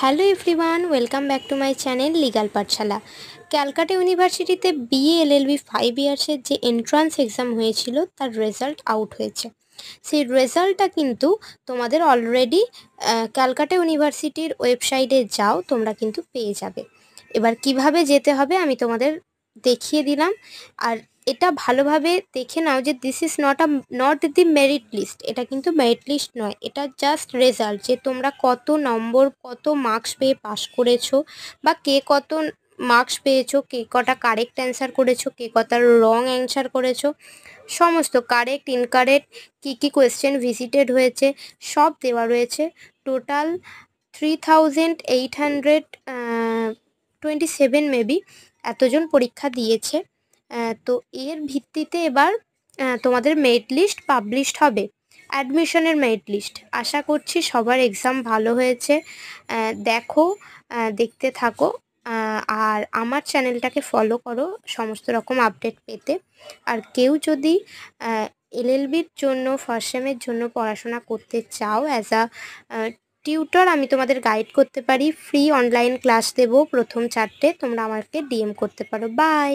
Hello everyone, welcome back to my channel legal পাঠশালা। ক্যালকাটা ইউনিভার্সিটিতে BA LLB 5 ইয়ার্সের যে entrance exam হয়েছিল তার রেজাল্ট আউট হয়েছে। সেই রেজাল্টটা কিন্তু তোমাদের অলরেডি ক্যালকাটা ইউনিভার্সিটির ওয়েবসাইটে যাও, তোমরা কিন্তু পেয়ে যাবে। এবার কিভাবে যেতে হবে আমি তোমাদের দেখিয়ে দিলাম। আর এটা ভালোভাবে দেখে নাও যে this is not the merit list. এটা কিন্তু মেরিট লিস্ট নয়, এটা জাস্ট রেজাল্ট, যে তোমরা কত নম্বর, কত মার্কস পেয়ে পাস করেছো, বা কে কত মার্কস পেয়েছো, কে কটা কারেক্ট অ্যান্সার করেছো, কে কটা রং অ্যান্সার করেছো, সমস্ত কারেক্ট ইনকারেক্ট, কী কোয়েশ্চেন ভিজিটেড হয়েছে সব দেওয়া রয়েছে। টোটাল 3827 মেবি এতজন পরীক্ষা দিয়েছে। তো এর ভিত্তিতে এবার তোমাদের মেরিট লিস্ট পাবলিশড হবে, অ্যাডমিশনের মেরিট লিস্ট। আশা করছি সবার এক্সাম ভালো হয়েছে। দেখো, দেখতে থাকো, আর আমার চ্যানেলটাকে ফলো করো সমস্ত রকম আপডেট পেতে। আর কেউ যদি এলএলবির জন্য ফার্স্ট সেমের জন্য পড়াশোনা করতে চাও, অ্যাজ আ টিউটর আমি তোমাদের গাইড করতে পারি। ফ্রি অনলাইন ক্লাস দেবো প্রথম 4টে, তোমরা আমাকে ডিএম করতে পারো। বাই।